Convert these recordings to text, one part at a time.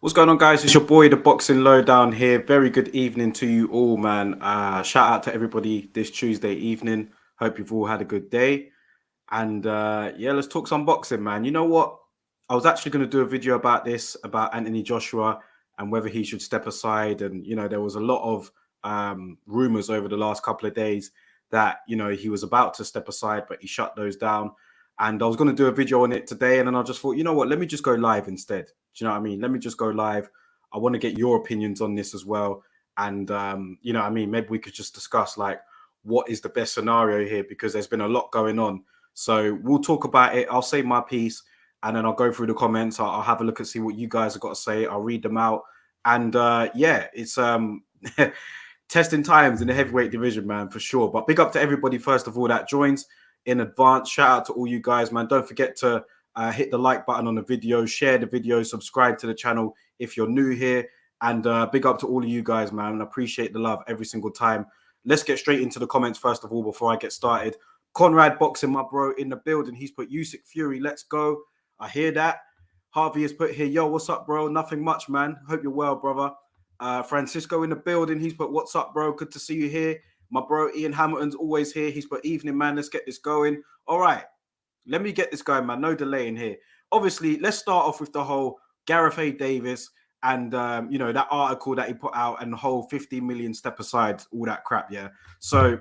What's going on, guys? It's your boy, the Boxing Lowdown here. Very good evening to you all, man. Shout out to everybody this Tuesday evening. Hope you've all had a good day. And yeah, let's talk some boxing, man. You know what? I was actually going to do a video about this, about Anthony Joshua and whether he should step aside. And, there was a lot of rumors over the last couple of days that, he was about to step aside, but he shut those down. And I was going to do a video on it today. And then I just thought, you know what? Let me just go live instead. Do you know what I mean? Let me just go live. I want to get your opinions on this as well. And, you know what I mean? Maybe we could just discuss like what is the best scenario here, because there's been a lot going on. So we'll talk about it. I'll say my piece and then I'll go through the comments. I'll have a look and see what you guys have got to say. I'll read them out. And yeah, it's testing times in the heavyweight division, man, for sure. But big up to everybody, first of all, that joins in advance. Shout out to all you guys, man. Don't forget to hit the like button on the video, share the video, subscribe to the channel if you're new here. And big up to all of you guys, man. I appreciate the love every single time. Let's get straight into the comments, first of all, before I get started. Conrad Boxing, my bro, in the building. He's put Usyk Fury, let's go. I hear that. Harvey has put here, yo, what's up, bro? Nothing much, man. Hope you're well, brother. Francisco in the building. He's put, what's up, bro? Good to see you here. My bro, Ian Hamilton's always here. He's put, evening, man. Let's get this going. All right. Let me get this going, man. No delay in here. Obviously, let's start off with the whole Gareth A. Davis and, that article that he put out and the whole 50 million step aside, all that crap, yeah? So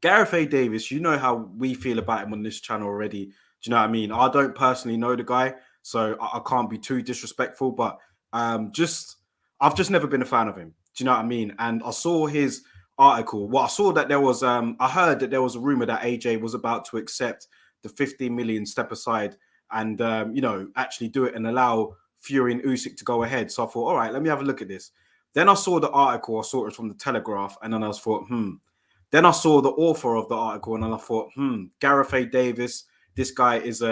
Gareth A. Davis, you know how we feel about him on this channel already. Do you know what I mean? I don't personally know the guy, so I can't be too disrespectful, but I've just never been a fan of him. Do you know what I mean? And I saw his article. Well, I saw that there was, I heard that there was a rumor that AJ was about to accept the 50 million step aside and, actually do it and allow Fury and Usyk to go ahead. So I thought, all right, let me have a look at this. Then I saw the article. I saw it from the Telegraph, and then I thought, Then I saw the author of the article, and I thought, Gareth A. Davis, this guy is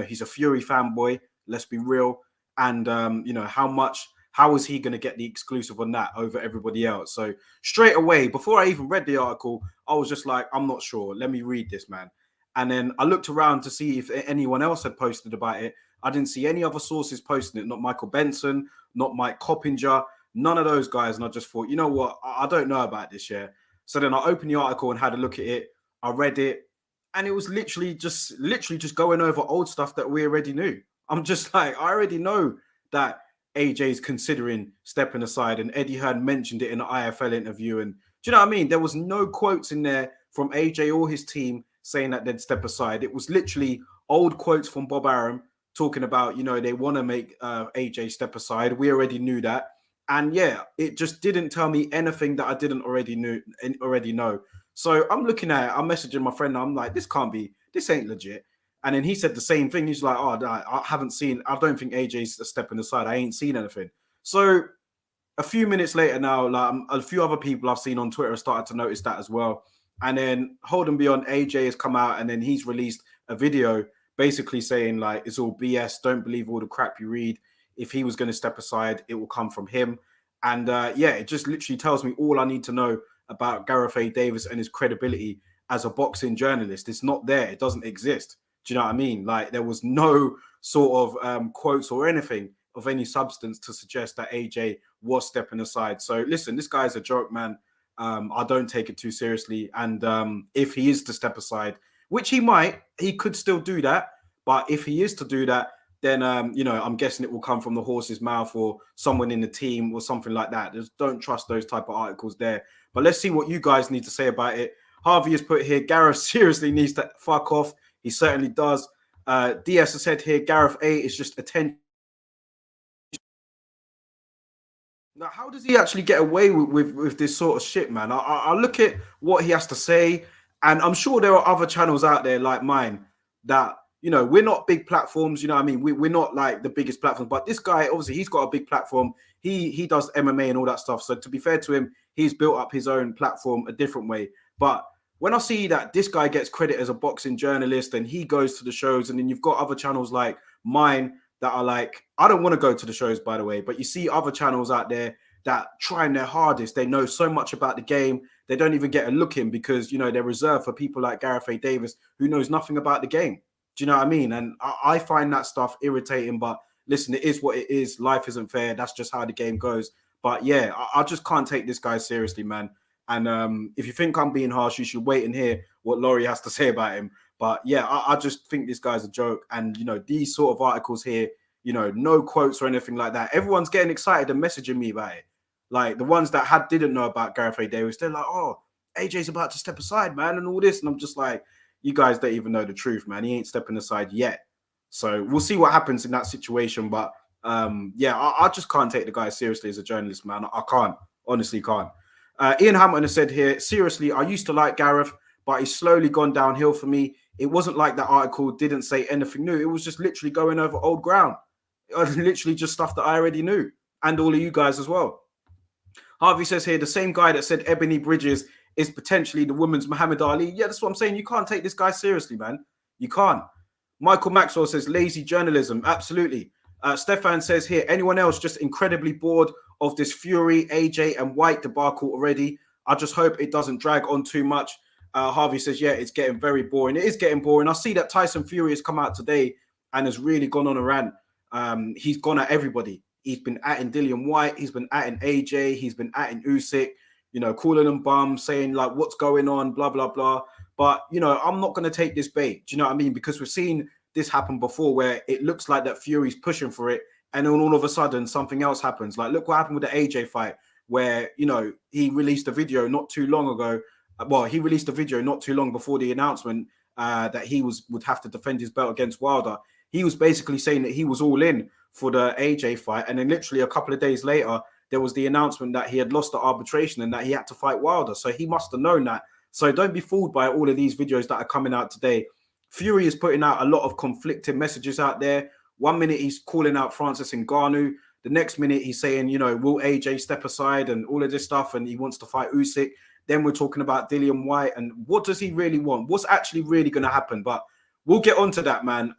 he's a Fury fanboy. Let's be real. And how is he going to get the exclusive on that over everybody else? So straight away, before I even read the article, I was just like, I'm not sure. Let me read this, man. And then I looked around to see if anyone else had posted about it. I didn't see any other sources posting it. Not Michael Benson, not Mike Coppinger, none of those guys. And I just thought, you know what? I don't know about this, yeah. So then I opened the article and had a look at it. I read it, and it was literally just going over old stuff that we already knew. I'm just like, I already know that AJ's considering stepping aside, and Eddie Hearn mentioned it in an IFL interview. And do you know what I mean? There was no quotes in there from AJ or his team saying that they'd step aside. It was literally old quotes from Bob Arum talking about, they want to make AJ step aside. We already knew that. And yeah, it just didn't tell me anything that I didn't already know. So I'm looking at it, I'm messaging my friend, I'm like, this ain't legit. And then he said the same thing. He's like, oh, no, I don't think AJ's stepping aside. I ain't seen anything. So a few minutes later now, like a few other people I've seen on Twitter have started to notice that as well. And then Hold and Beyond, AJ has come out and then he's released a video basically saying like, it's all BS. Don't believe all the crap you read. If he was going to step aside, it will come from him. And yeah, it just literally tells me all I need to know about Gareth A. Davis and his credibility as a boxing journalist. It's not there. It doesn't exist. Do you know what I mean? Like there was no sort of quotes or anything of any substance to suggest that AJ was stepping aside. So listen, this guy's a joke, man. I don't take it too seriously. And if he is to step aside, which he could still do that. But if he is to do that, then, I'm guessing it will come from the horse's mouth or someone in the team or something like that. Just don't trust those type of articles there. But let's see what you guys need to say about it. Harvey has put here, Gareth seriously needs to fuck off. He certainly does. DS has said here, Gareth A is just attention. Now, how does he actually get away with this sort of shit, man? I look at what he has to say, and I'm sure there are other channels out there like mine that, we're not big platforms, you know what I mean? We're not like the biggest platform, but this guy, obviously, he's got a big platform. He does MMA and all that stuff. So to be fair to him, he's built up his own platform a different way. But when I see that this guy gets credit as a boxing journalist and he goes to the shows, and then you've got other channels like mine that are like, I don't want to go to the shows, by the way, but you see other channels out there that trying their hardest. They know so much about the game. They don't even get a look in because, they're reserved for people like Gareth A. Davis who knows nothing about the game. Do you know what I mean? And I find that stuff irritating. But listen, it is what it is. Life isn't fair. That's just how the game goes. But yeah, I just can't take this guy seriously, man. And if you think I'm being harsh, you should wait and hear what Laurie has to say about him. But yeah, I just think this guy's a joke. And, you know, these sort of articles here, you know, no quotes or anything like that. Everyone's getting excited and messaging me about it. Like the ones that didn't know about Gareth A. Davis, they're like, oh, AJ's about to step aside, man, and all this. And I'm just like, you guys don't even know the truth, man. He ain't stepping aside yet. So we'll see what happens in that situation. But yeah, I just can't take the guy seriously as a journalist, man. I can't, honestly can't. Ian Hampton has said here, seriously, I used to like Gareth, but he's slowly gone downhill for me. It wasn't like that article didn't say anything new. It was just literally going over old ground. Literally just stuff that I already knew. And all of you guys as well. Harvey says here, the same guy that said Ebony Bridges is potentially the women's Muhammad Ali. Yeah, that's what I'm saying. You can't take this guy seriously, man. You can't. Michael Maxwell says lazy journalism. Absolutely. Stefan says here, anyone else just incredibly bored of this Fury, AJ and White debacle already? I just hope it doesn't drag on too much. Harvey says, yeah, it's getting very boring. It is getting boring. I see that Tyson Fury has come out today and has really gone on a rant. He's gone at everybody. He's been atting Dillian White. He's been atting AJ. He's been atting Usyk, you know, calling them bums, saying like, what's going on, blah, blah, blah. But, you know, I'm not going to take this bait. Do you know what I mean? Because we've seen this happen before where it looks like that Fury's pushing for it. And then all of a sudden something else happens. Like, look what happened with the AJ fight where, you know, he released a video not too long ago. Well, he released a video not too long before the announcement that he would have to defend his belt against Wilder. He was basically saying that he was all in for the AJ fight. And then literally a couple of days later, there was the announcement that he had lost the arbitration and that he had to fight Wilder. So he must have known that. So don't be fooled by all of these videos that are coming out today. Fury is putting out a lot of conflicting messages out there. 1 minute he's calling out Francis Ngannou. The next minute he's saying, you know, will AJ step aside and all of this stuff, and he wants to fight Usyk. Then we're talking about Dillian White and what does he really want? What's actually really going to happen? But we'll get onto that, man.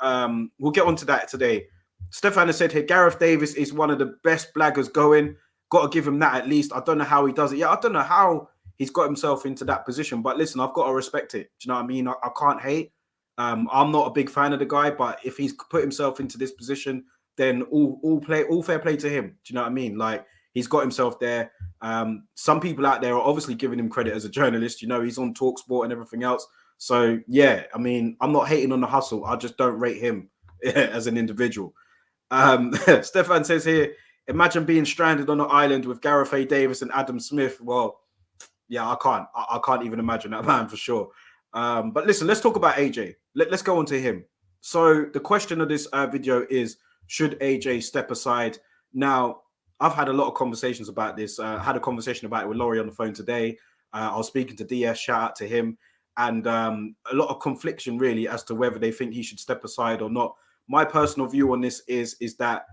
We'll get onto that today. Stefan has said here, Gareth Davis is one of the best blaggers going. Got to give him that at least. I don't know how he does it. Yeah, I don't know how he's got himself into that position. But listen, I've got to respect it. Do you know what I mean? I can't hate. I'm not a big fan of the guy, but if he's put himself into this position, then all fair play to him. Do you know what I mean? Like, he's got himself there. Some people out there are obviously giving him credit as a journalist. You know, he's on TalkSport and everything else. So, yeah, I mean, I'm not hating on the hustle. I just don't rate him as an individual. Stefan says here, imagine being stranded on an island with Gareth A. Davis and Adam Smith. Well, yeah, I can't even imagine that, man, for sure. But listen, let's talk about AJ. Let's go on to him. So the question of this video is, should AJ step aside? Now, I've had a lot of conversations about this. I had a conversation about it with Laurie on the phone today. I was speaking to DS, shout out to him. And a lot of confliction, really, as to whether they think he should step aside or not. My personal view on this is that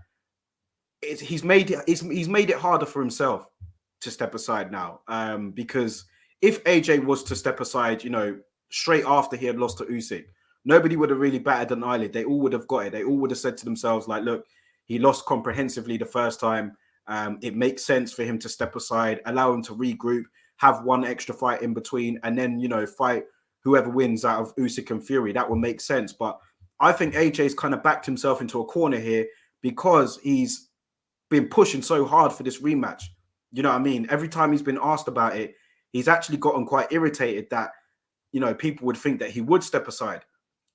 he's made it harder for himself to step aside now. Because if AJ was to step aside, you know, straight after he had lost to Usyk, nobody would have really batted an eyelid. They all would have got it. They all would have said to themselves, like, look, he lost comprehensively the first time. It makes sense for him to step aside, allow him to regroup, have one extra fight in between, and then, you know, fight whoever wins out of Usyk and Fury. That would make sense. But I think AJ's kind of backed himself into a corner here because he's been pushing so hard for this rematch. You know what I mean? Every time he's been asked about it, he's actually gotten quite irritated that, you know, people would think that he would step aside.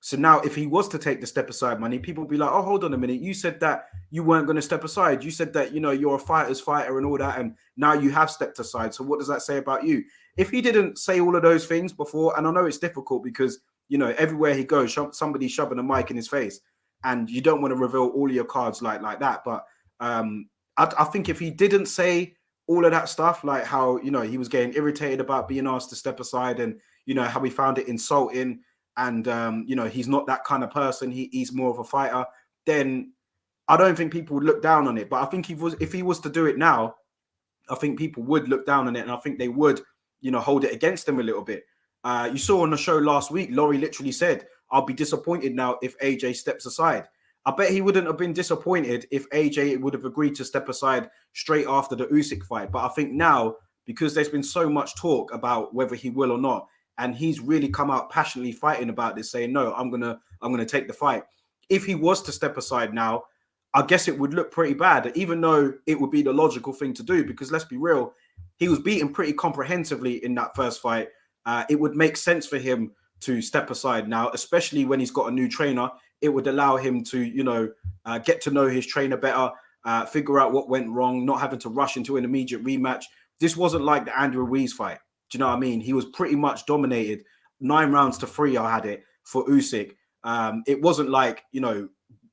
So now if he was to take the step aside money, people would be like, oh, hold on a minute. You said that you weren't going to step aside. You said that, you know, you're a fighter's fighter and all that. And now you have stepped aside. So what does that say about you? If he didn't say all of those things before, and I know it's difficult because, you know, everywhere he goes, somebody's shoving a mic in his face and you don't want to reveal all of your cards like that. But I think if he didn't say all of that stuff, like how, you know, he was getting irritated about being asked to step aside and, you know, how he found it insulting and, you know, he's not that kind of person. He's more of a fighter. Then I don't think people would look down on it. But I think if he was to do it now, I think people would look down on it. And I think they would, you know, hold it against him a little bit. You saw on the show last week, Laurie literally said, I'll be disappointed now if AJ steps aside. I bet he wouldn't have been disappointed if AJ would have agreed to step aside straight after the Usyk fight. But I think now, because there's been so much talk about whether he will or not, and he's really come out passionately fighting about this, saying, no, I'm gonna take the fight. If he was to step aside now, I guess it would look pretty bad, even though it would be the logical thing to do, because let's be real, he was beaten pretty comprehensively in that first fight. It would make sense for him to step aside now, especially when he's got a new trainer. It would allow him to, get to know his trainer better, figure out what went wrong, not having to rush into an immediate rematch. This wasn't like the Andrew Ruiz fight. Do you know what I mean? He was pretty much dominated. 9 rounds to 3, I had it for Usyk. It wasn't like,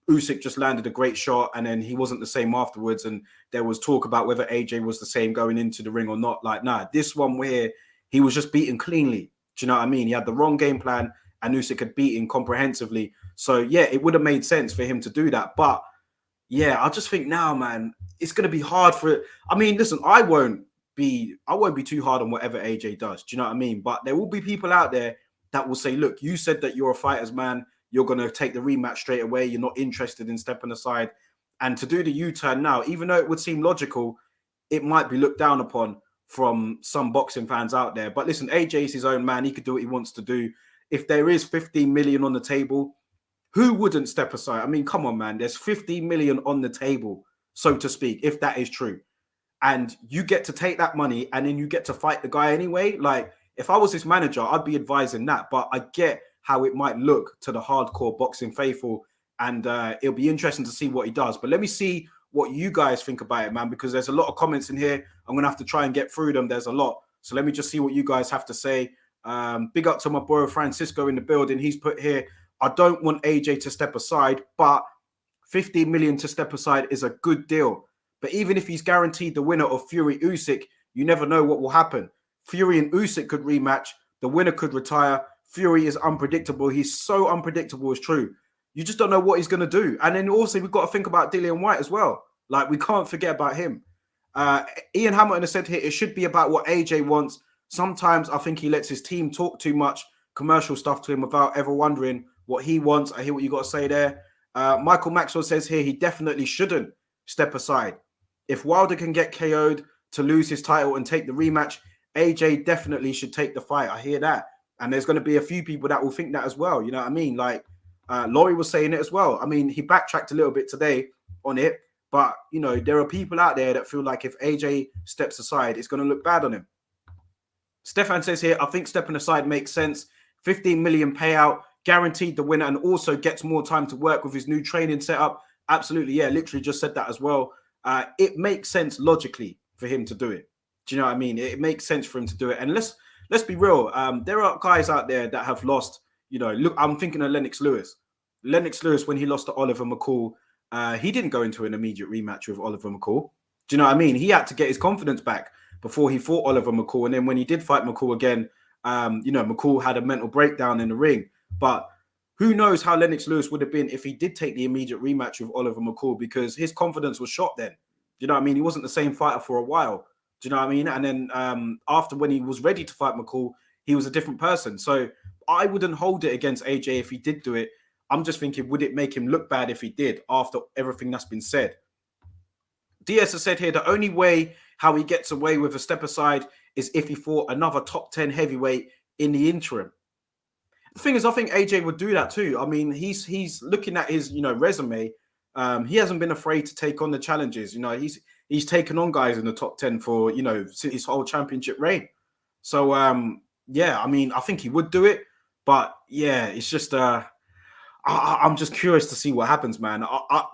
Usyk just landed a great shot and then he wasn't the same afterwards. And there was talk about whether AJ was the same going into the ring or not. Like, nah, this one where he was just beaten cleanly. Do you know what I mean? He had the wrong game plan and Usyk had beaten comprehensively. So, yeah, it would have made sense for him to do that. But, yeah, I just think now, man, it's going to be hard for it. I mean, listen, I won't be too hard on whatever AJ does. Do you know what I mean? But there will be people out there that will say, look, you said that you're a fighter's man. You're going to take the rematch straight away. You're not interested in stepping aside. And to do the U-turn now, even though it would seem logical, it might be looked down upon from some boxing fans out there. But listen, AJ is his own man. He could do what he wants to do. If there is 15 million on the table, who wouldn't step aside? I mean, come on, man. There's 15 million on the table, so to speak, if that is true. And you get to take that money and then you get to fight the guy anyway. Like, if I was his manager, I'd be advising that. But I get how it might look to the hardcore boxing faithful. And it'll be interesting to see what he does. But let me see what you guys think about it, man, because there's a lot of comments in here. I'm going to have to try and get through them. There's a lot. So let me just see what you guys have to say. Big up to my boy Francisco in the building. He's put here, I don't want AJ to step aside, but 15 million to step aside is a good deal. But even if he's guaranteed the winner of Fury Usyk, you never know what will happen. Fury and Usyk could rematch. The winner could retire. Fury is unpredictable. He's so unpredictable, it's true. You just don't know what he's going to do. And then also we've got to think about Dillian Whyte as well. Like, we can't forget about him. Ian Hamilton has said here, it should be about what AJ wants. Sometimes I think he lets his team talk too much commercial stuff to him without ever wondering what he wants. I hear what you got to say there. Michael Maxwell says here, he definitely shouldn't step aside. If Wilder can get KO'd to lose his title and take the rematch, AJ definitely should take the fight. I hear that. And there's going to be a few people that will think that as well. You know what I mean? Like, Laurie was saying it as well. I mean, he backtracked a little bit today on it. But, there are people out there that feel like if AJ steps aside, it's going to look bad on him. Stefan says here, I think stepping aside makes sense. 15 million payout, guaranteed the winner, and also gets more time to work with his new training setup. Absolutely, yeah, literally just said that as well. It makes sense logically for him to do it. Do you know what I mean? It makes sense for him to do it. And let's be real. There are guys out there that have lost. Look, I'm thinking of Lennox Lewis. Lennox Lewis, when he lost to Oliver McCall, he didn't go into an immediate rematch with Oliver McCall. Do you know what I mean? He had to get his confidence back before he fought Oliver McCall. And then when he did fight McCall again, McCall had a mental breakdown in the ring. But who knows how Lennox Lewis would have been if he did take the immediate rematch with Oliver McCall, because his confidence was shot then. Do you know what I mean? He wasn't the same fighter for a while. Do you know what I mean? And then after, when he was ready to fight McCall, he was a different person. So I wouldn't hold it against AJ if he did do it. I'm just thinking, would it make him look bad if he did after everything that's been said? Diaz has said here, the only way how he gets away with a step aside is if he fought another top 10 heavyweight in the interim. The thing is, I think AJ would do that too. I mean, he's looking at his, resume. He hasn't been afraid to take on the challenges. He's taken on guys in the top 10 for, his whole championship reign. So, yeah, I mean, I think he would do it. But, yeah, it's just, I'm just curious to see what happens, man.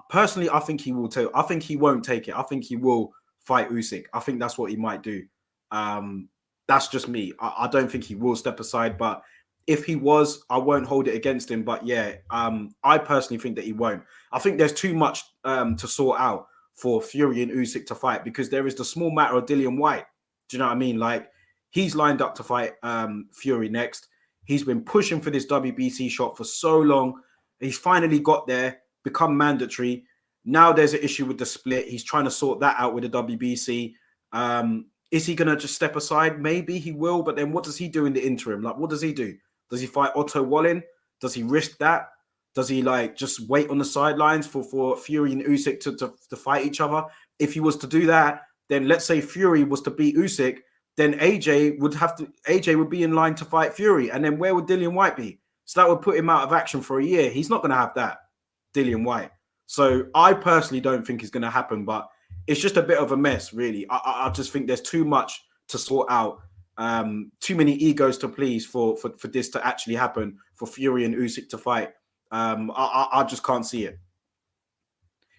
Personally, I think he will take. I think he won't take it. I think he will fight Usyk. I think that's what he might do. That's just me. I don't think he will step aside, but if he was, I won't hold it against him. But yeah, I personally think that he won't. I think there's too much to sort out for Fury and Usyk to fight, because there is the small matter of Dillian Whyte. Do you know what I mean? Like, he's lined up to fight Fury next. He's been pushing for this WBC shot for so long. He's finally got there, become mandatory. Now there's an issue with the split. He's trying to sort that out with the WBC. Is he going to just step aside? Maybe he will, but then what does he do in the interim? Like, what does he do? Does he fight Otto Wallin? Does he risk that? Does he just wait on the sidelines for Fury and Usyk to fight each other? If he was to do that, then let's say Fury was to beat Usyk, then AJ would be in line to fight Fury. And then where would Dillian Whyte be? So that would put him out of action for a year. He's not going to have that, Dillian Whyte. So I personally don't think it's going to happen, but it's just a bit of a mess, really. I just think there's too much to sort out, too many egos to please for this to actually happen, for Fury and Usyk to fight. I just can't see it.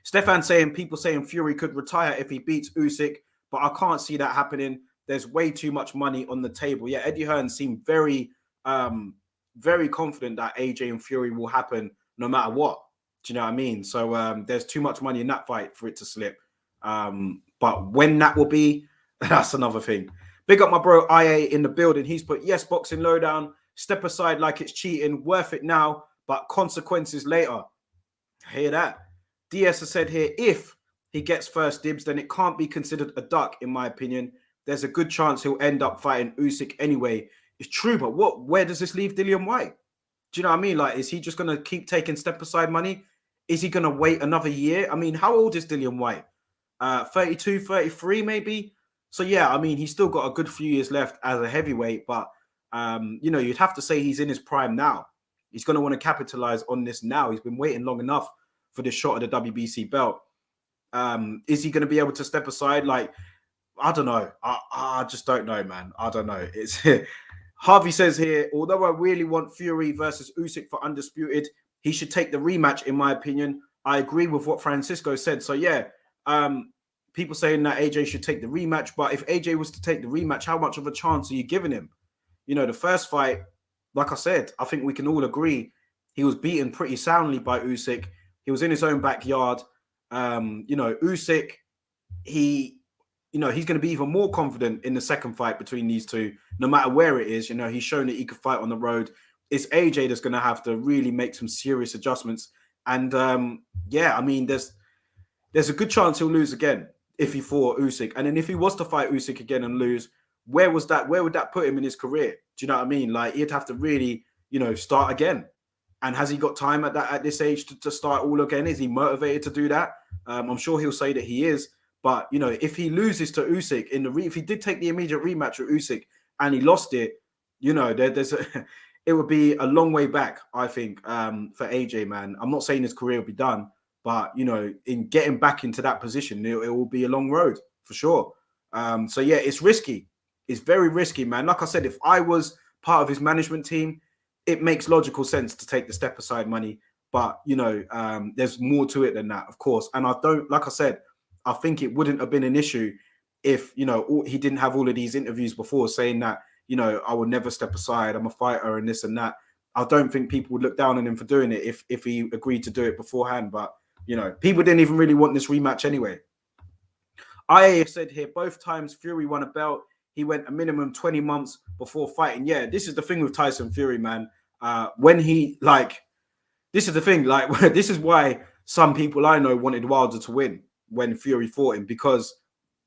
Stefan saying, people saying Fury could retire if he beats Usyk, but I can't see that happening. There's way too much money on the table. Yeah, Eddie Hearn seemed very confident that AJ and Fury will happen no matter what. Do you know what I mean? So there's too much money in that fight for it to slip. But when that will be, that's another thing. Big up my bro IA in the building. He's put, yes, Boxing Lowdown. Step aside like it's cheating. Worth it now, but consequences later. Hear that? DS has said here, if he gets first dibs, then it can't be considered a duck, in my opinion. There's a good chance he'll end up fighting Usyk anyway. It's true, but where does this leave Dillian Whyte? Do you know what I mean? Like, is he just going to keep taking step aside money? Is he going to wait another year? I mean, how old is Dillian Whyte? 32, 33 maybe? So, yeah, I mean, he's still got a good few years left as a heavyweight, but, you know, you'd have to say he's in his prime now. He's going to want to capitalize on this now. He's been waiting long enough for this shot at the WBC belt. Is he going to be able to step aside? Like, I don't know. I just don't know, man. I don't know. It's Harvey says here, although I really want Fury versus Usyk for undisputed, he should take the rematch, in my opinion. I agree with what Francisco said. So, yeah, people saying that AJ should take the rematch. But if AJ was to take the rematch, how much of a chance are you giving him? You know, the first fight, like I said, I think we can all agree he was beaten pretty soundly by Usyk. He was in his own backyard. You know, Usyk, he's going to be even more confident in the second fight between these two, no matter where it is. You know, he's shown that he could fight on the road. It's AJ that's going to have to really make some serious adjustments. And yeah, I mean, there's a good chance he'll lose again if he fought Usyk. And then if he was to fight Usyk again and lose, where would that put him in his career? Do you know what I mean? Like, he'd have to really, you know, start again. And has he got time at this age to start all again? Is he motivated to do that? I'm sure he'll say that he is. But, you know, if he loses to Usyk if he did take the immediate rematch with Usyk and he lost it, you know, it would be a long way back, I think, for AJ, man. I'm not saying his career will be done, but, you know, in getting back into that position, it will be a long road for sure. So, yeah, it's risky. It's very risky, man. Like I said, if I was part of his management team, it makes logical sense to take the step aside money. But, you know, there's more to it than that, of course. And like I said, I think it wouldn't have been an issue if, you know, he didn't have all of these interviews before saying that, you know, I would never step aside. I'm a fighter and this and that. I don't think people would look down on him for doing it if he agreed to do it beforehand. But, you know, people didn't even really want this rematch anyway. I said here, both times Fury won a belt, he went a minimum 20 months before fighting. Yeah, this is the thing with Tyson Fury, man. This is the thing, like, this is why some people I know wanted Wilder to win when Fury fought him, because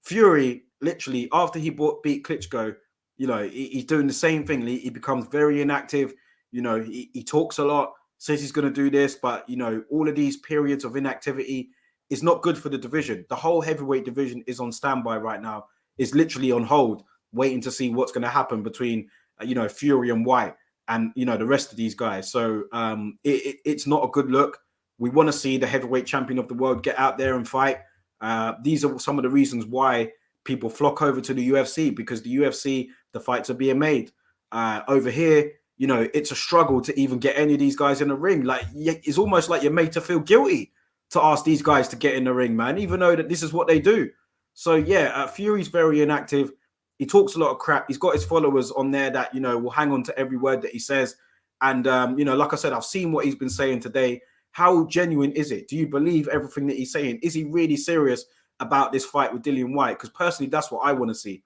Fury, literally, after he beat Klitschko, you know, he's doing the same thing. He becomes very inactive. You know, he talks a lot, says he's going to do this, but, you know, all of these periods of inactivity is not good for the division. The whole heavyweight division is on standby right now. It's literally on hold, waiting to see what's going to happen between, you know, Fury and Whyte and, you know, the rest of these guys. So it's not a good look. We want to see the heavyweight champion of the world get out there and fight. These are some of the reasons why people flock over to the UFC, because the UFC, the fights are being made. Over here, you know, it's a struggle to even get any of these guys in the ring. Like, it's almost like you're made to feel guilty to ask these guys to get in the ring, man, even though that this is what they do. So, yeah, Fury's very inactive. He talks a lot of crap. He's got his followers on there that, you know, will hang on to every word that he says. And, you know, like I said, I've seen what he's been saying today. How genuine is it? Do you believe everything that he's saying? Is he really serious about this fight with Dillian Whyte? Because personally, that's what I want to see.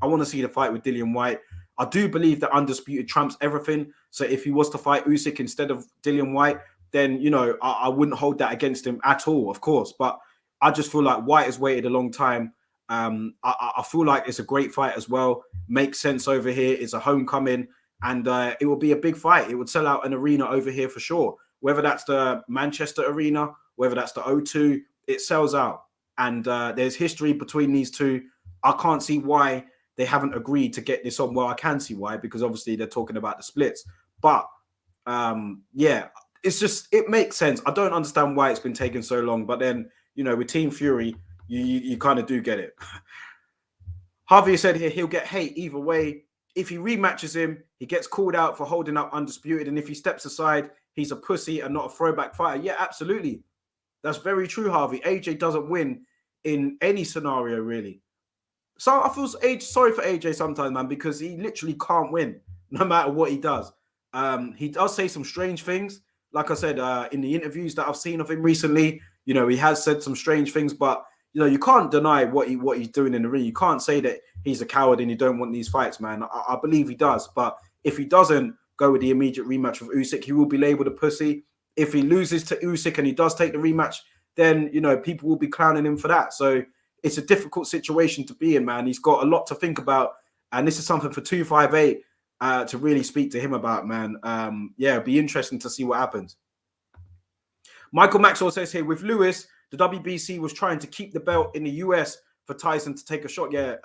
I want to see the fight with Dillian Whyte. I do believe that undisputed trumps everything. So if he was to fight Usyk instead of Dillian Whyte, then, you know, I wouldn't hold that against him at all, of course. But I just feel like Whyte has waited a long time. I feel like it's a great fight as well. Makes sense over here. It's a homecoming, and it will be a big fight. It would sell out an arena over here for sure. Whether that's the Manchester Arena, whether that's the O2, it sells out. And there's history between these two. I can't see why they haven't agreed to get this on. Well, I can see why, because obviously they're talking about the splits. But yeah, it's just, it makes sense. I don't understand why it's been taking so long, but then, you know, with Team Fury, you kind of do get it. Harvey said here he'll get hate either way. If he rematches him, he gets called out for holding up Undisputed, and if he steps aside, he's a pussy and not a throwback fighter. Yeah, absolutely. That's very true, Harvey. AJ doesn't win in any scenario, really. So I feel sorry for AJ sometimes, man, because he literally can't win no matter what he does. He does say some strange things. Like I said, in the interviews that I've seen of him recently, you know, he has said some strange things, but you know, you can't deny what he's doing in the ring. You can't say that he's a coward and he don't want these fights, man. I believe he does, but if he doesn't go with the immediate rematch with Usyk, he will be labeled a pussy. If he loses to Usyk and he does take the rematch, then you know people will be clowning him for that. So it's a difficult situation to be in, man. He's got a lot to think about, and this is something for 258 to really speak to him about, man. Yeah, it'd be interesting to see what happens. Michael Maxwell says here, with Lewis, the WBC was trying to keep the belt in the US for Tyson to take a shot. Yeah,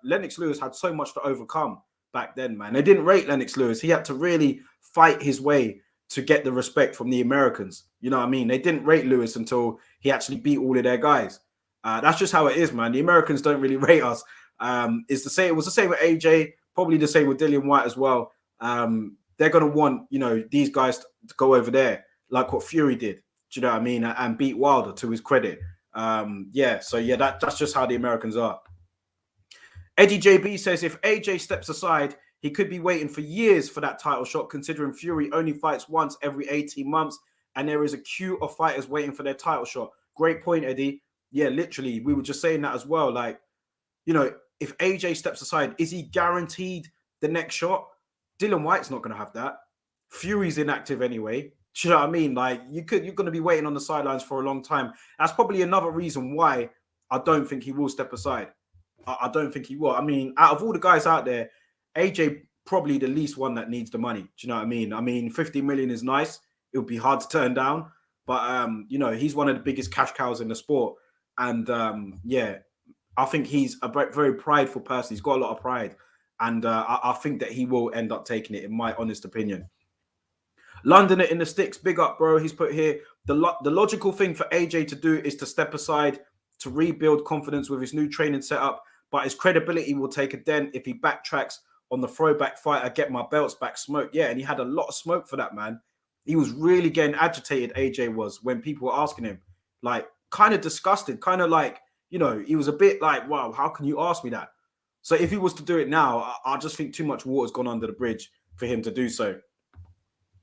Lennox Lewis had so much to overcome back then, man. They didn't rate Lennox Lewis. He had to really fight his way to get the respect from the Americans. You know what I mean? They didn't rate Lewis until he actually beat all of their guys. That's just how it is, man. The Americans don't really rate us. It's the same. It was the same with AJ. Probably the same with Dillian White as well. They're gonna want, you know, these guys to go over there, like what Fury did. Do you know what I mean? And beat Wilder, to his credit. Yeah. So yeah, that's just how the Americans are. Eddie JB says if AJ steps aside, he could be waiting for years for that title shot, considering Fury only fights once every 18 months, and there is a queue of fighters waiting for their title shot. Great point, Eddie. Yeah, literally, we were just saying that as well. Like, you know, if AJ steps aside, is he guaranteed the next shot? Dillian White's not going to have that. Fury's inactive anyway. Do you know what I mean? Like, you're going to be waiting on the sidelines for a long time. That's probably another reason why I don't think he will step aside. I don't think he will. I mean, out of all the guys out there, AJ probably the least one that needs the money. Do you know what I mean? I mean, 50 million is nice. It would be hard to turn down. But, you know, he's one of the biggest cash cows in the sport. And, yeah, I think he's a very prideful person. He's got a lot of pride. And I think that he will end up taking it, in my honest opinion. Londoner in the sticks, big up, bro. He's put here, the logical thing for AJ to do is to step aside to rebuild confidence with his new training setup, but his credibility will take a dent if he backtracks on the throwback fighter, get my belts back smoke. Yeah, and he had a lot of smoke for that, man. He was really getting agitated, AJ was, when people were asking him, like, kind of disgusted, kind of like, you know, he was a bit like, wow, how can you ask me that? So if he was to do it now, I just think too much water's gone under the bridge for him to do so.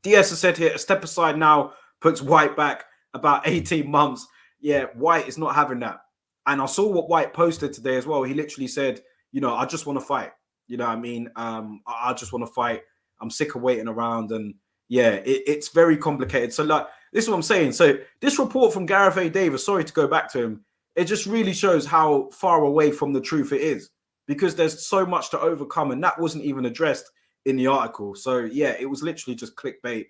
DS has said here, a step aside now puts White back about 18 months. Yeah, White is not having that. And I saw what White posted today as well. He literally said, you know, I just want to fight. You know what I mean? I just want to fight. I'm sick of waiting around. And yeah, it's very complicated. So like, this is what I'm saying. So this report from Gareth A. Davis, sorry to go back to him, it just really shows how far away from the truth it is, because there's so much to overcome. And that wasn't even addressed in the article. So yeah, it was literally just clickbait.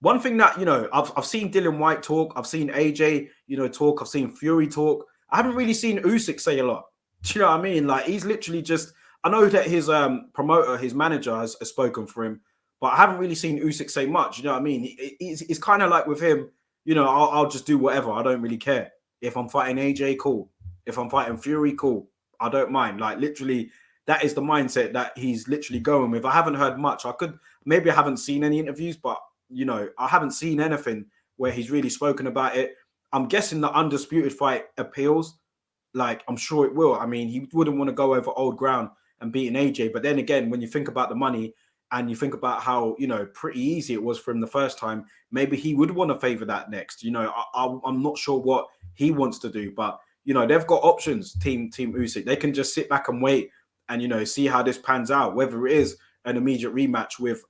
One thing that, you know, I've seen Dillian White talk, I've seen AJ, you know, talk, I've seen Fury talk. I haven't really seen Usyk say a lot. Do you know what I mean? Like, he's literally just, I know that his promoter, his manager has spoken for him, but I haven't really seen Usyk say much. You know what I mean? It's kind of like with him, you know, I'll just do whatever. I don't really care. If I'm fighting AJ, cool. If I'm fighting Fury, cool. I don't mind. Like, literally, that is the mindset that he's literally going with. I haven't heard much. Maybe I haven't seen any interviews, but, you know, I haven't seen anything where he's really spoken about it. I'm guessing the Undisputed fight appeals. Like, I'm sure it will. I mean, he wouldn't want to go over old ground and beat an AJ. But then again, when you think about the money and you think about how, you know, pretty easy it was for him the first time, maybe he would want to favor that next. You know, I'm not sure what he wants to do, but, you know, they've got options, Team Usyk. They can just sit back and wait and, you know, see how this pans out, whether it is an immediate rematch with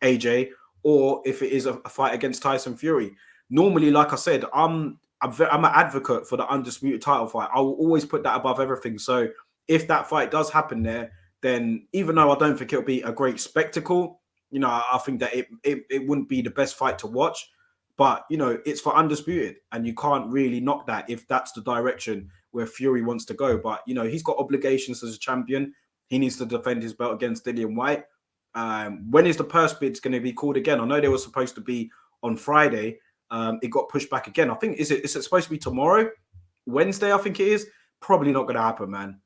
AJ or if it is a fight against Tyson Fury. Normally, like I said, I'm an advocate for the Undisputed title fight. I will always put that above everything. So if that fight does happen there, then even though I don't think it'll be a great spectacle, you know, I think that it wouldn't be the best fight to watch. But, you know, it's for Undisputed, and you can't really knock that if that's the direction where Fury wants to go. But, you know, he's got obligations as a champion. He needs to defend his belt against Dillian White. When is the purse bids going to be called again? I know they were supposed to be on Friday. It got pushed back again. I think is it supposed to be tomorrow, Wednesday? I think it is. Probably not going to happen, man.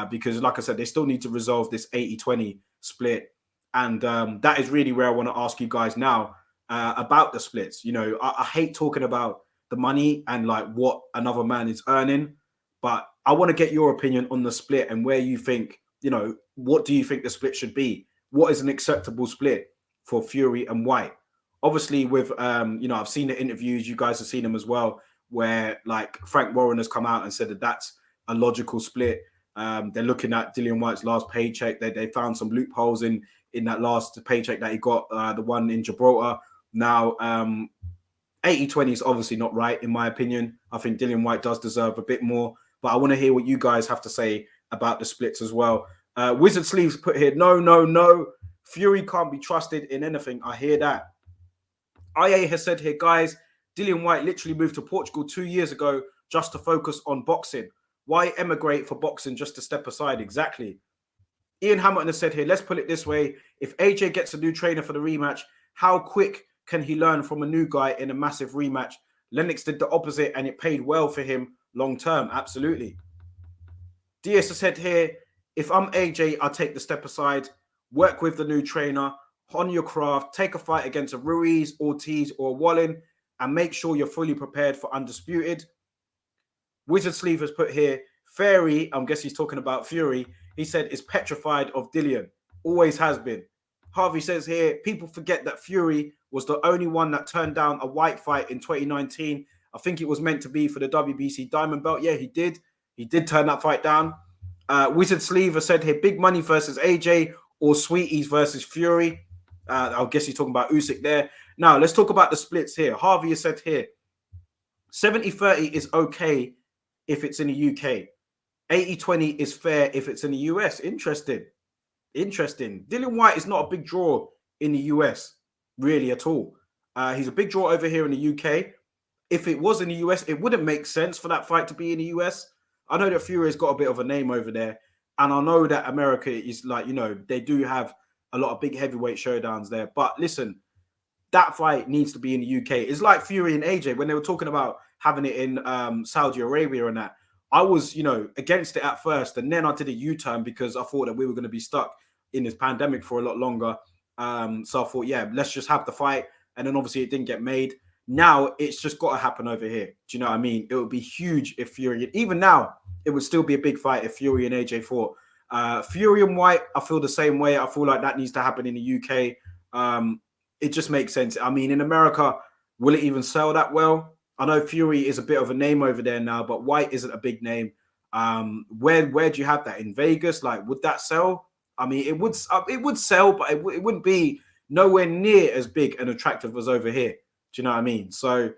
Because like I said, they still need to resolve this 80-20 split, and that is really where I want to ask you guys now about the splits. You know, I hate talking about the money and like what another man is earning, but I want to get your opinion on the split and where you think, you know, what do you think the split should be? What is an acceptable split for Fury and White? Obviously, with you know, I've seen the interviews, you guys have seen them as well, where like Frank Warren has come out and said that that's a logical split. They're looking at Dillian White's last paycheck. They found some loopholes in that last paycheck that he got, the one in Gibraltar. Now, 80-20 is obviously not right, in my opinion. I think Dillian White does deserve a bit more, but I want to hear what you guys have to say about the splits as well. Wizard Sleeves put here, no. Fury can't be trusted in anything. I hear that. IA has said here, guys, Dillian White literally moved to Portugal 2 years ago just to focus on boxing. Why emigrate for boxing just to step aside? Exactly. Ian Hamilton has said here, let's put it this way. If AJ gets a new trainer for the rematch, how quick can he learn from a new guy in a massive rematch? Lennox did the opposite and it paid well for him long term. Absolutely. DS has said here, if I'm AJ, I'll take the step aside, work with the new trainer, hone your craft, take a fight against a Ruiz, Ortiz, or Wallin, and make sure you're fully prepared for Undisputed. Wizard Sleeve has put here, Fairy, I guess he's talking about Fury, he said, is petrified of Dillian. Always has been. Harvey says here, people forget that Fury was the only one that turned down a White fight in 2019. I think it was meant to be for the WBC Diamond Belt. Yeah, he did. He did turn that fight down. Wizard Sleeve has said here, Big Money versus AJ or Sweeties versus Fury. I guess he's talking about Usyk there. Now, let's talk about the splits here. Harvey has said here, 70-30 is okay if it's in the UK. 80-20 is fair if it's in the US. Interesting. Dillian White is not a big draw in the US, really, at all. He's a big draw over here in the UK. If it was in the US, it wouldn't make sense for that fight to be in the US. I know that Fury has got a bit of a name over there. And I know that America is like, you know, they do have a lot of big heavyweight showdowns there. But listen, that fight needs to be in the UK. It's like Fury and AJ when they were talking about having it in Saudi Arabia and that. I was, you know, against it at first, and then I did a U-turn because I thought that we were going to be stuck in this pandemic for a lot longer. So I thought, yeah, let's just have the fight. And then obviously it didn't get made. Now it's just got to happen over here. Do you know what I mean? It would be huge if Fury, even now, it would still be a big fight if Fury and AJ fought. Fury and White, I feel the same way. I feel like that needs to happen in the UK. It just makes sense. I mean, in America, will it even sell that well? I know Fury is a bit of a name over there now, but White isn't a big name. Where do you have that in Vegas? Like, would that sell? I mean, it would sell, but it wouldn't be nowhere near as big and attractive as over here. Do you know what I mean? So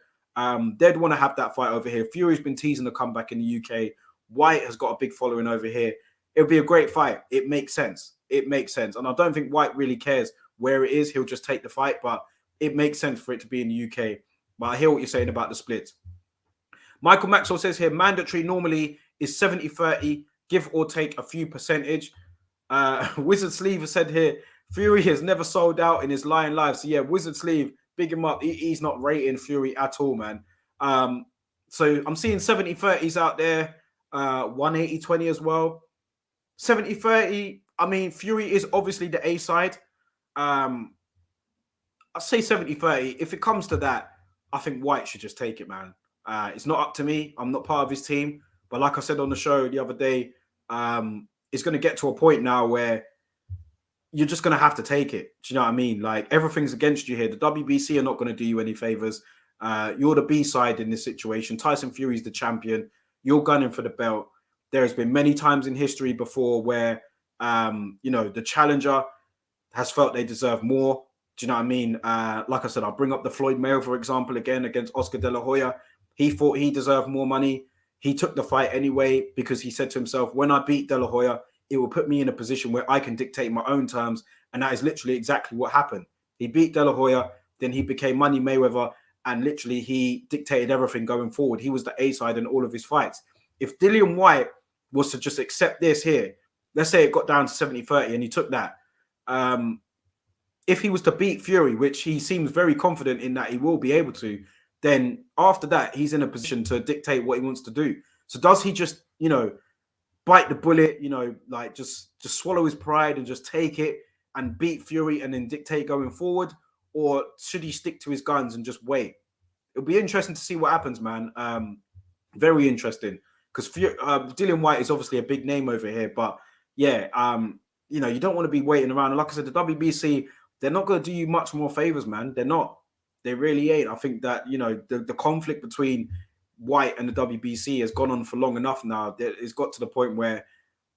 they'd want to have that fight over here. Fury's been teasing the comeback in the UK. White has got a big following over here. It would be a great fight. It makes sense. And I don't think White really cares where it is. He'll just take the fight, but it makes sense for it to be in the UK. But I hear what you're saying about the splits. Michael Maxwell says here, mandatory normally is 70-30, give or take a few percentage. Wizard Sleeve has said here, Fury has never sold out in his lying life. So yeah, Wizard Sleeve, big him up. He's not rating Fury at all, man. So I'm seeing 70-30s out there, 180-20 as well. 70-30, I mean, Fury is obviously the A side. I'll say 70-30. If it comes to that, I think White should just take it, man. It's not up to me. I'm not part of his team. But like I said on the show the other day, it's going to get to a point now where you're just going to have to take it. Do you know what I mean? Like, everything's against you here. The WBC are not going to do you any favors. You're the B side in this situation. Tyson Fury's the champion. You're gunning for the belt. There's been many times in history before where, you know, the challenger has felt they deserve more. Do you know what I mean? Like I said, I'll bring up the Floyd Mayweather example again against Oscar De La Hoya. He thought he deserved more money. He took the fight anyway because he said to himself, when I beat De La Hoya, it will put me in a position where I can dictate my own terms. And that is literally exactly what happened. He beat De La Hoya, then he became Money Mayweather, and literally he dictated everything going forward. He was the A side in all of his fights. If Dillian White was to just accept this here, let's say it got down to 70-30 and he took that, if he was to beat Fury, which he seems very confident in that he will be able to, then after that, he's in a position to dictate what he wants to do. So does he just, bite the bullet, like just swallow his pride and just take it and beat Fury and then dictate going forward? Or should he stick to his guns and just wait? It'll be interesting to see what happens, man. Very interesting, because Dillian Whyte is obviously a big name over here, but yeah, you don't want to be waiting around. And like I said, the WBC, they're not going to do you much more favors, man. They're not. They really ain't. I think that the conflict between Whyte and the WBC has gone on for long enough now. It's got to the point where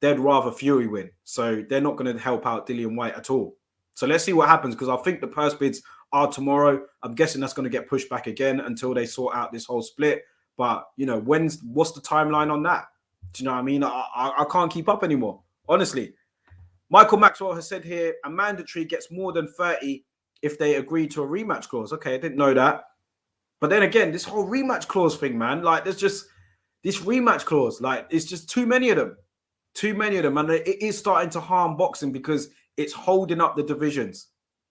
they'd rather Fury win, so they're not going to help out Dillian Whyte at all. So let's see what happens, because I think the purse bids are tomorrow. I'm guessing that's going to get pushed back again until they sort out this whole split. But what's the timeline on that? Do you know what I mean? I can't keep up anymore, honestly. Michael Maxwell has said here, a mandatory gets more than 30 if they agree to a rematch clause. Okay, I didn't know that. But then again, this whole rematch clause thing, man, like there's just this rematch clause, like it's just too many of them. Too many of them. And it is starting to harm boxing because it's holding up the divisions.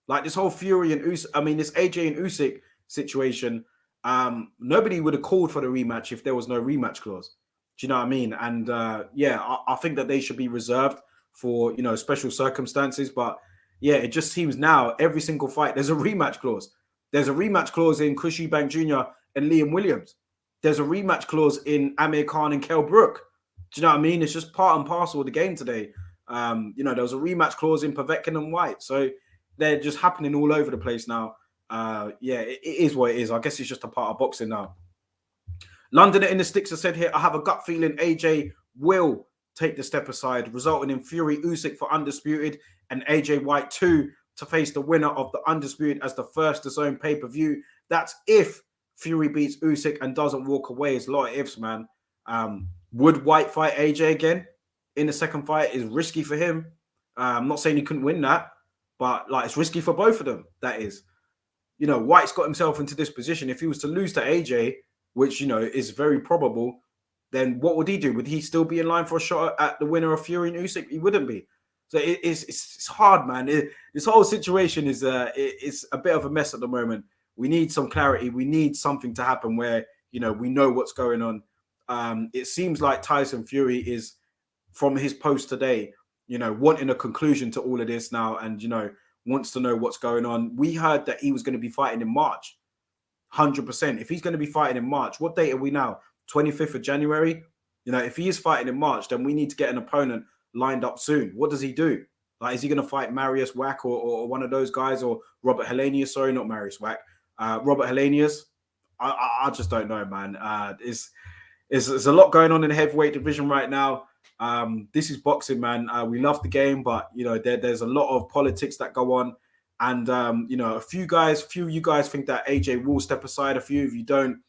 Like this whole Fury and Usyk, this AJ and Usyk situation, nobody would have called for the rematch if there was no rematch clause. Do you know what I mean? And I think that they should be reserved for, special circumstances. But yeah, it just seems now every single fight, there's a rematch clause. There's a rematch clause in Chris Eubank Jr. and Liam Williams. There's a rematch clause in Amir Khan and Kell Brook. Do you know what I mean? It's just part and parcel of the game today. There was a rematch clause in Povetkin and White. So they're just happening all over the place now. It is what it is. I guess it's just a part of boxing now. London in the Sticks has said here, I have a gut feeling AJ will take the step aside, resulting in Fury Usyk for undisputed and AJ White 2 to face the winner of the undisputed as the first DAZN pay-per-view. That's if Fury beats Usyk and doesn't walk away. It's a lot of ifs, man. Would White fight AJ again in the second fight? Is risky for him. I'm not saying he couldn't win that, but like it's risky for both of them. That is, White's got himself into this position. If he was to lose to AJ, which is very probable, then what would he do? Would he still be in line for a shot at the winner of Fury and Usyk? He wouldn't be. So it's hard, man. This whole situation is it's a bit of a mess at the moment. We need some clarity. We need something to happen where we know what's going on. It seems like Tyson Fury is, from his post today, wanting a conclusion to all of this now, and wants to know what's going on. We heard that he was going to be fighting in March, 100%. If he's going to be fighting in March, what date are we now? 25th of January. If he is fighting in March, then we need to get an opponent lined up soon. What does he do? Like, is he going to fight Marius Wack or one of those guys, or Robert Helenius? Sorry, not Marius Wack. Robert Helenius. I just don't know, man. It's a lot going on in the heavyweight division right now. This is boxing, man. We love the game, but there's a lot of politics that go on, and a few of you guys think that AJ will step aside. A few of you don't.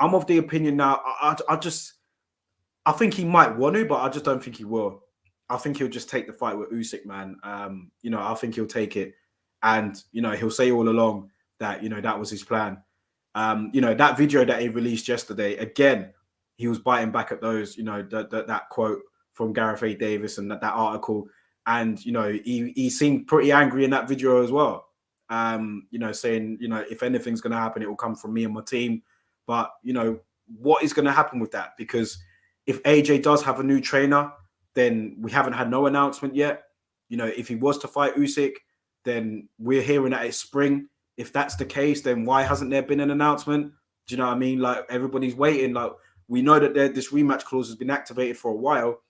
I'm of the opinion now. I think he might want to, but I just don't think he will. I think he'll just take the fight with Usyk, man. I think he'll take it, and he'll say all along that that was his plan. That video that he released yesterday, again, he was biting back at those, that quote from Gareth A. Davis and that article. And, he seemed pretty angry in that video as well. Saying, if anything's going to happen, it will come from me and my team. But, what is going to happen with that? Because if AJ does have a new trainer, then we haven't had no announcement yet. If he was to fight Usyk, then we're hearing that it's spring. If that's the case, then why hasn't there been an announcement? Do you know what I mean? Like, everybody's waiting. Like, we know that this rematch clause has been activated for a while.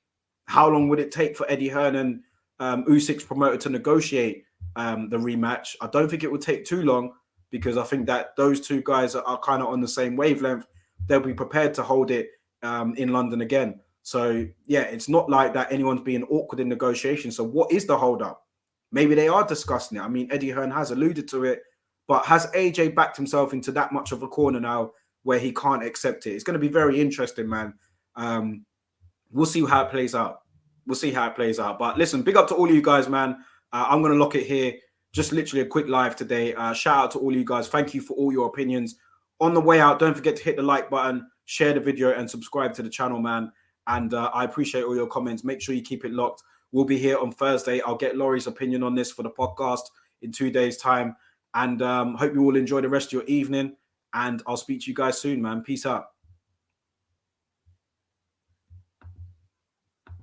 How long would it take for Eddie Hearn and Usyk's promoter to negotiate the rematch? I don't think it would take too long, because I think that those two guys are kind of on the same wavelength. They'll be prepared to hold it in London again. So, yeah, it's not like that anyone's being awkward in negotiation. So what is the holdup? Maybe they are discussing it. I mean, Eddie Hearn has alluded to it, but has AJ backed himself into that much of a corner now where he can't accept it? It's going to be very interesting, man. We'll see how it plays out. But listen, big up to all of you guys, man. I'm going to lock it here. Just literally a quick live today. Shout out to all of you guys. Thank you for all your opinions. On the way out, don't forget to hit the like button, share the video, and subscribe to the channel, man. And I appreciate all your comments. Make sure you keep it locked. We'll be here on Thursday. I'll get Laurie's opinion on this for the podcast. in 2 days' time. And hope you all enjoy the rest of your evening. And I'll speak to you guys soon, man. Peace out.